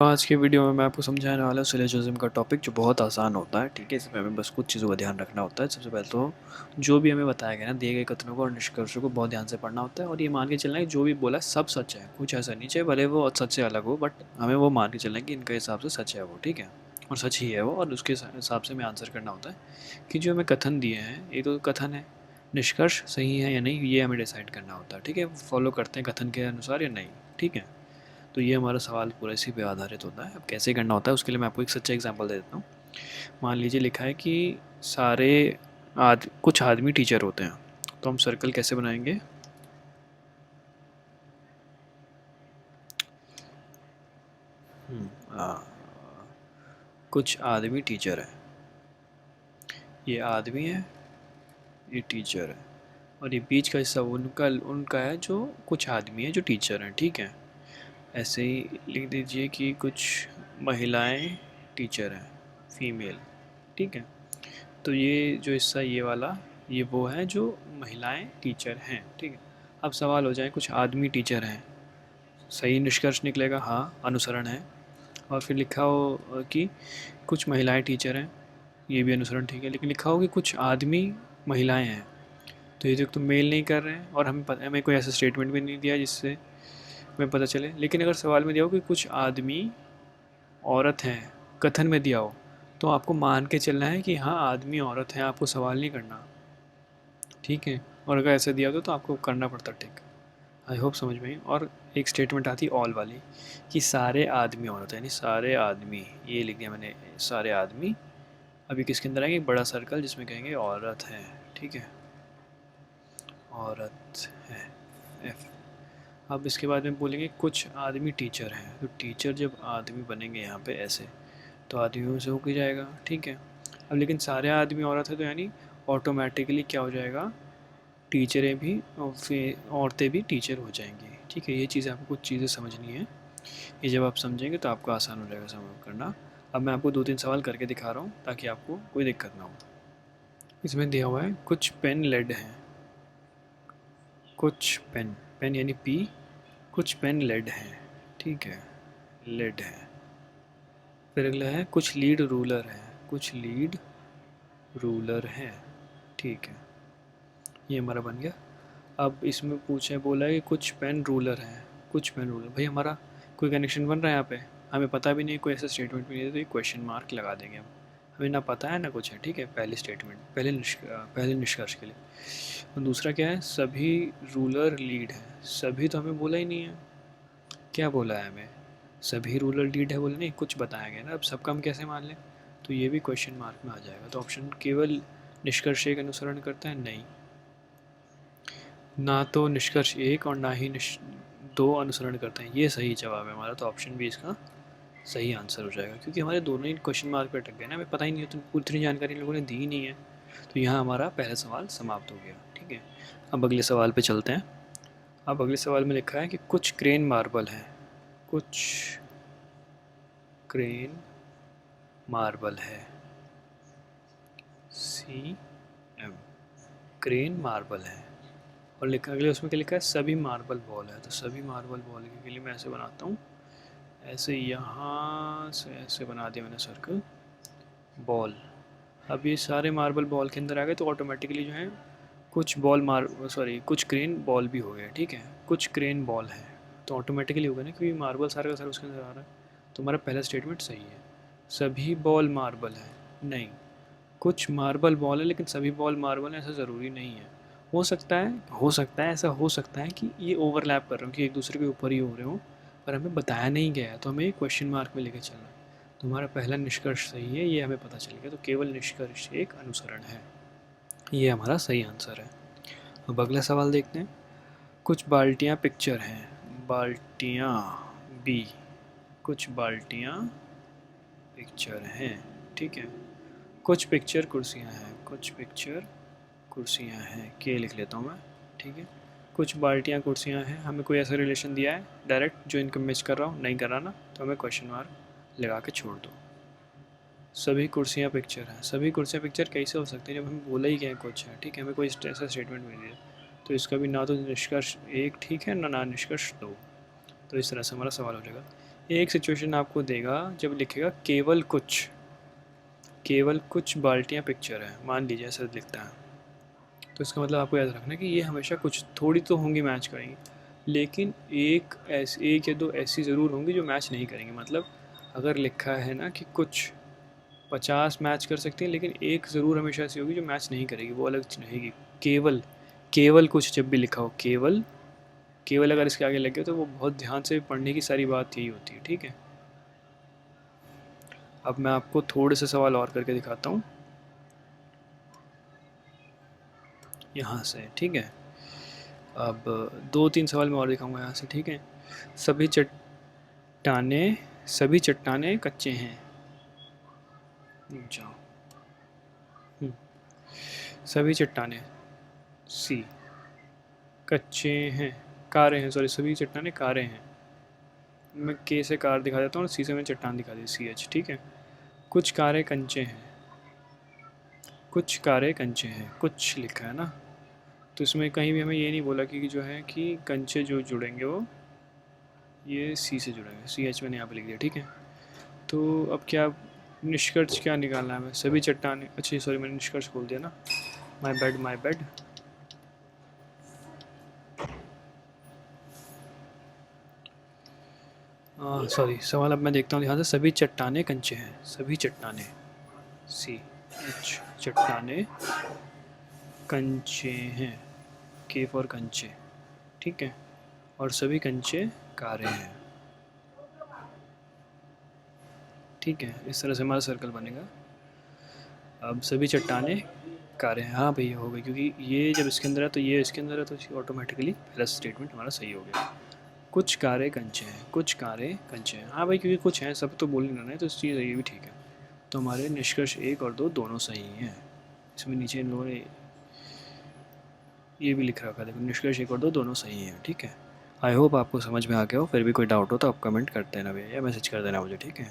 आज के वीडियो में मैं आपको समझाने वाला हूँ सिलोजिज्म का टॉपिक, जो बहुत आसान होता है। ठीक है, इसमें हमें बस कुछ चीज़ों का ध्यान रखना होता है। सबसे पहले तो जो भी हमें बताया गया ना, दिए गए कथनों को और निष्कर्षों को बहुत ध्यान से पढ़ना होता है और ये मान के चलना है कि जो भी बोला सब सच है। कुछ ऐसा नहीं चाहिए भले वो सच से अलग हो, बट हमें वो मान के चलना है कि इनके हिसाब से सच है वो। ठीक है, और सच ही है वो, और उसके हिसाब से हमें आंसर करना होता है कि जो हमें कथन दिए हैं, ये तो कथन है, निष्कर्ष सही है या नहीं ये हमें डिसाइड करना होता है। ठीक है, फॉलो करते हैं कथन के अनुसार या नहीं। ठीक है, तो ये हमारा सवाल पूरा इसी पे आधारित होता है। अब कैसे करना होता है उसके लिए मैं आपको एक सच्चा एग्जांपल दे देता हूँ। मान लीजिए लिखा है कि सारे कुछ आदमी टीचर होते हैं, तो हम सर्कल कैसे बनाएंगे? आ, कुछ आदमी टीचर है, ये आदमी है, ये टीचर है, और ये बीच का हिस्सा उनका उनका है जो कुछ आदमी है जो टीचर हैं। ठीक है, ऐसे ही लिख दीजिए कि कुछ महिलाएं टीचर हैं, फीमेल। ठीक है, तो ये जो हिस्सा ये वाला, ये वो है जो महिलाएं टीचर हैं। ठीक है, अब सवाल हो जाए कुछ आदमी टीचर हैं, सही निष्कर्ष निकलेगा हाँ अनुसरण है। और फिर लिखा हो कि कुछ महिलाएं टीचर हैं, ये भी अनुसरण ठीक है। लेकिन लिखा हो कि कुछ आदमी महिलाएं हैं, तो ये तो मेल नहीं कर रहे हैं, और हमें कोई ऐसा स्टेटमेंट भी नहीं दिया जिससे हमें पता चले। लेकिन अगर सवाल में दिया हो कि कुछ आदमी औरत हैं, कथन में दिया हो, तो आपको मान के चलना है कि हाँ आदमी औरत है, आपको सवाल नहीं करना। ठीक है, और अगर ऐसे दिया हो तो आपको करना पड़ता। ठीक, आई होप समझ में आई। और एक स्टेटमेंट आती है ऑल वाली, कि सारे आदमी औरत है, यानी सारे आदमी, ये लिख दिया मैंने, सारे आदमी। अभी किसके अंदर आएंगे? एक बड़ा सर्कल जिसमें कहेंगे औरत है। ठीक है, औरत है, एफ। अब इसके बाद में बोलेंगे कुछ आदमी टीचर हैं, तो टीचर जब आदमी बनेंगे यहाँ पे ऐसे, तो आदमियों से हो के जाएगा। ठीक है, अब लेकिन सारे आदमी औरत है, तो यानी ऑटोमेटिकली क्या हो जाएगा, टीचरें भी और फिर औरतें भी टीचर हो जाएंगी। ठीक है, ये चीज़ें आपको कुछ चीज़ें समझनी है, ये जब आप समझेंगे तो आपको आसान हो जाएगा समझ करना। अब मैं आपको 2-3 सवाल करके दिखा रहा हूँ ताकि आपको कोई दिक्कत ना हो। इसमें दिया हुआ है कुछ पेन लेड हैं, कुछ पेन, पेन यानी पी, कुछ पेन लेड हैं। ठीक है, लेड है। फिर अगला है कुछ लीड रूलर है, कुछ लीड रूलर है। ठीक है, ये हमारा बन गया। अब इसमें पूछे बोला है कि कुछ पेन रूलर हैं, कुछ पेन रूलर, भाई हमारा कोई कनेक्शन बन रहा है यहाँ पे? हमें पता भी नहीं, कोई ऐसा स्टेटमेंट भी नहीं है, तो ये क्वेश्चन मार्क लगा देंगे हम। हमें ना पता है ना कुछ है। ठीक है, पहले स्टेटमेंट, पहले निष्कर्ष के लिए। और दूसरा क्या है, सभी रूलर लीड है, सभी तो हमें बोला ही नहीं है, क्या बोला है हमें? सभी रूलर लीड है बोले नहीं, कुछ बताया गया ना, अब सबका हम कैसे मान लें? तो ये भी क्वेश्चन मार्क में आ जाएगा। तो ऑप्शन केवल निष्कर्ष एक अनुसरण करता है, नहीं, ना तो निष्कर्ष एक और ना ही दो अनुसरण करते हैं। ये सही जवाब है हमारा, तो ऑप्शन बी इसका सही आंसर हो जाएगा, क्योंकि हमारे दोनों ही क्वेश्चन मार्क पे अटक गए ना, हमें पता ही नहीं है, तो पूरी इतनी जानकारी लोगों ने दी ही नहीं है। तो यहाँ हमारा पहला सवाल समाप्त हो गया। ठीक है, अब अगले सवाल पे चलते हैं। अब अगले सवाल में लिखा है कि कुछ क्रेन मार्बल है, कुछ क्रेन मार्बल है, सी एम, क्रेन मार्बल है। और लिखा अगले उसमें क्या लिखा है, सभी मार्बल बॉल है। तो सभी मार्बल बॉल के लिए मैं ऐसे बनाता हूँ, ऐसे यहाँ से ऐसे बना दिया मैंने सर्कल, बॉल। अब ये सारे मार्बल बॉल के अंदर आ गए, तो ऑटोमेटिकली जो है कुछ कुछ क्रेन बॉल भी हो गए। ठीक है, कुछ क्रेन बॉल है, तो ऑटोमेटिकली होगा ना, क्योंकि मार्बल सारा का सारा उसके अंदर आ रहा है। तो हमारा पहला स्टेटमेंट सही है। सभी बॉल मार्बल है, नहीं, कुछ मार्बल बॉल है लेकिन सभी बॉल मार्बल है ऐसा ज़रूरी नहीं है। हो सकता है ऐसा हो सकता है कि ये ओवरलैप कर रहे हो, कि एक दूसरे के ऊपर ही हो रहे हो, पर हमें बताया नहीं गया है, तो हमें क्वेश्चन मार्क में लेके चलना है। तो हमारा पहला निष्कर्ष सही है, ये हमें पता चल गया, तो केवल निष्कर्ष एक अनुसरण है, ये हमारा सही आंसर है। अब अगला सवाल देखते हैं। कुछ बाल्टियाँ पिक्चर हैं, बाल्टियाँ बी, कुछ बाल्टियाँ पिक्चर हैं। ठीक है, कुछ पिक्चर कुर्सियाँ हैं, कुछ पिक्चर कुर्सियाँ हैं, के लिख लेता हूँ मैं। ठीक है, कुछ बाल्टियाँ कुर्सियाँ हैं, हमें कोई ऐसा रिलेशन दिया है डायरेक्ट जो इनका मैच कर रहा हूँ, नहीं कर रहा ना, तो हमें क्वेश्चन मार्क लगा के छोड़ दो। सभी कुर्सियाँ पिक्चर हैं, सभी कुर्सियाँ पिक्चर कैसे हो सकती है जब हमें बोला ही क्या कुछ है? ठीक है, हमें कोई ऐसा स्टेटमेंट नहीं दिया, तो इसका भी ना तो निष्कर्ष एक ठीक है, ना निष्कर्ष दो। तो इस तरह से हमारा सवाल हो जाएगा। एक सिचुएशन आपको देगा जब लिखेगा केवल कुछ बाल्टियाँ पिक्चर है, मान लीजिए ऐसा लिखता है, तो इसका मतलब आपको याद रखना कि ये हमेशा कुछ थोड़ी तो होंगी मैच करेंगी, लेकिन एक या दो ऐसी ज़रूर होंगी जो मैच नहीं करेंगी। मतलब अगर लिखा है ना कि कुछ 50 मैच कर सकती हैं, लेकिन एक ज़रूर हमेशा ऐसी होगी जो मैच नहीं करेगी, वो अलग रहेगी। केवल केवल कुछ जब भी लिखा हो, केवल केवल अगर इसके आगे लगे तो वो बहुत ध्यान से पढ़ने की सारी बात यही होती है, ठीक है। अब मैं आपको थोड़े से सवाल और करके दिखाता हूँ यहाँ से, ठीक है। अब 2-3 सवाल मैं और दिखाऊंगा यहाँ से, ठीक है। सभी चट्टाने सभी चट्टाने कच्चे हैं। जाओ। हम्म, सभी चट्टाने सी कच्चे हैं, कारे हैं, सॉरी सभी चट्टाने कारे हैं। मैं के से कार दिखा देता हूँ और सी से मैं चट्टान दिखा दी, CH, ठीक है। कुछ कारे कंचे हैं, कुछ कारे कंचे हैं, कुछ लिखा है ना, तो इसमें कहीं भी हमें ये नहीं बोला कि जो है कि कंचे जो जुड़ेंगे वो ये सी से जुड़ेंगे, CH मैंने यहाँ पे लिख दिया, ठीक है। तो अब क्या निष्कर्ष क्या निकालना है हमें? सभी चट्टाने, अच्छा सॉरी मैंने निष्कर्ष बोल दिया ना, माय बैड। सॉरी, सवाल अब मैं देखता हूँ ध्यान से। सभी चट्टाने कंचे हैं, सभी चट्टाने CH चट्टाने कंचे हैं, के फॉर कंचे, ठीक है। और सभी कंचे कारे हैं, ठीक है। इस तरह से हमारा सर्कल बनेगा। अब सभी चट्टाने कारे हैं, हाँ भैया हो गई, क्योंकि ये जब इसके अंदर है तो ये इसके अंदर है, तो ऑटोमेटिकली पहला स्टेटमेंट हमारा सही हो गया। कुछ कारे कंचे हैं, कुछ कारे कंचे हैं, हाँ भाई, क्योंकि कुछ हैं, सब तो बोल नहीं रहे, तो इस चीज़ ये भी ठीक है। तो हमारे निष्कर्ष 1 और 2 दोनों सही हैं। इसमें नीचे इन लोगों ने ये भी लिख रखा है, देखो निष्कर्ष 1 और 2 दोनों सही हैं, ठीक है। आई होप आपको समझ में आ गया हो। फिर भी कोई डाउट हो तो आप कमेंट करते हैं ना भैया, या मैसेज कर देना मुझे, ठीक है।